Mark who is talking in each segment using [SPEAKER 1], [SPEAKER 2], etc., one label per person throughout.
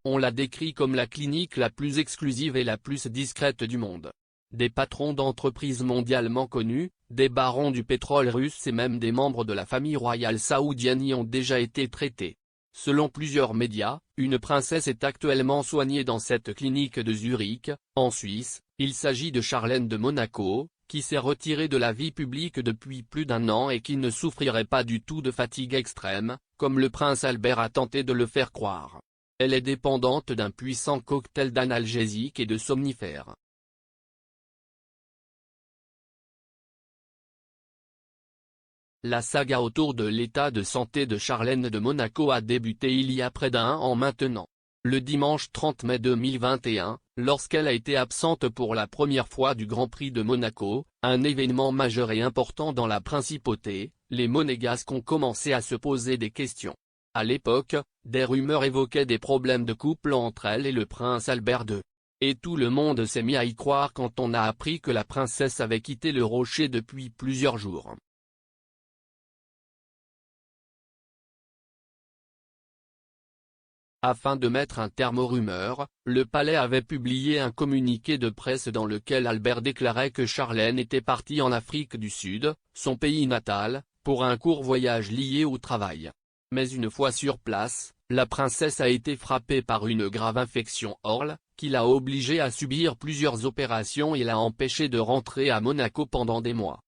[SPEAKER 1] On la décrit comme la clinique la plus exclusive et la plus discrète du monde. Des patrons d'entreprises mondialement connus, des barons du pétrole russe et même des membres de la famille royale saoudienne y ont déjà été traités. Selon plusieurs médias, une princesse est actuellement soignée dans cette clinique de Zurich, en Suisse. Il s'agit de Charlène de Monaco, qui s'est retirée de la vie publique depuis plus d'un an et qui ne souffrirait pas du tout de fatigue extrême, comme le prince Albert a tenté de le faire croire. Elle est dépendante d'un puissant cocktail d'analgésiques et de somnifères. La saga autour de l'état de santé de Charlène de Monaco a débuté il y a près d'un an maintenant. Le dimanche 30 mai 2021, lorsqu'elle a été absente pour la première fois du Grand Prix de Monaco, un événement majeur et important dans la principauté, les Monégasques ont commencé à se poser des questions. À l'époque, des rumeurs évoquaient des problèmes de couple entre elle et le prince Albert II. Et tout le monde s'est mis à y croire quand on a appris que la princesse avait quitté le rocher depuis plusieurs jours. Afin de mettre un terme aux rumeurs, le palais avait publié un communiqué de presse dans lequel Albert déclarait que Charlène était partie en Afrique du Sud, son pays natal, pour un court voyage lié au travail. Mais une fois sur place, la princesse a été frappée par une grave infection ORL, qui l'a obligée à subir plusieurs opérations et l'a empêchée de rentrer à Monaco pendant des mois.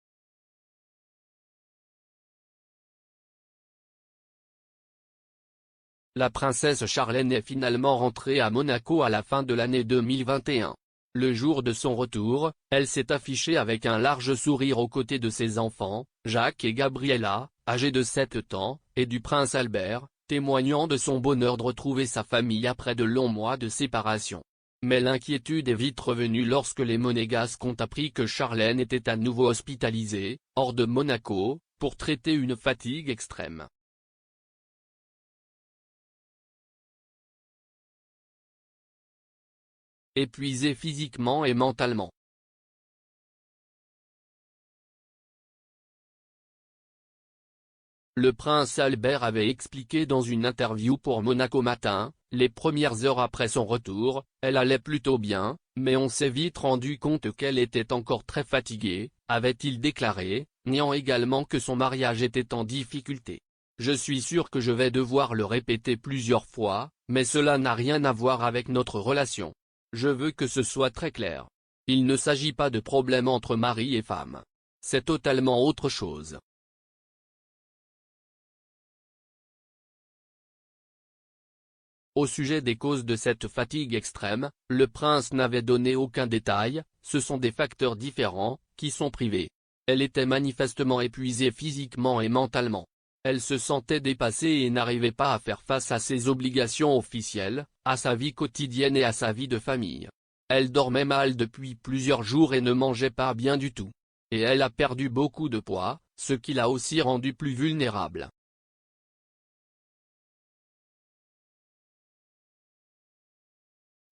[SPEAKER 1] La princesse Charlène est finalement rentrée à Monaco à la fin de l'année 2021. Le jour de son retour, elle s'est affichée avec un large sourire aux côtés de ses enfants, Jacques et Gabriella, âgés de 7 ans, et du prince Albert, témoignant de son bonheur de retrouver sa famille après de longs mois de séparation. Mais l'inquiétude est vite revenue lorsque les Monégasques ont appris que Charlène était à nouveau hospitalisée, hors de Monaco, pour traiter une fatigue extrême. Épuisée physiquement et mentalement. Le prince Albert avait expliqué dans une interview pour Monaco Matin, les premières heures après son retour, elle allait plutôt bien, mais on s'est vite rendu compte qu'elle était encore très fatiguée, avait-il déclaré, niant également que son mariage était en difficulté. Je suis sûr que je vais devoir le répéter plusieurs fois, mais cela n'a rien à voir avec notre relation. Je veux que ce soit très clair. Il ne s'agit pas de problème entre mari et femme. C'est totalement autre chose. Au sujet des causes de cette fatigue extrême, le prince n'avait donné aucun détail, ce sont des facteurs différents, qui sont privés. Elle était manifestement épuisée physiquement et mentalement. Elle se sentait dépassée et n'arrivait pas à faire face à ses obligations officielles, à sa vie quotidienne et à sa vie de famille. Elle dormait mal depuis plusieurs jours et ne mangeait pas bien du tout. Et elle a perdu beaucoup de poids, ce qui l'a aussi rendue plus vulnérable.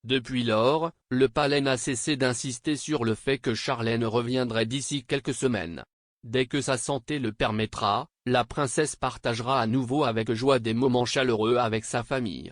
[SPEAKER 1] Depuis lors, le palais n'a cessé d'insister sur le fait que Charlène reviendrait d'ici quelques semaines. Dès que sa santé le permettra, la princesse partagera à nouveau avec joie des moments chaleureux avec sa famille.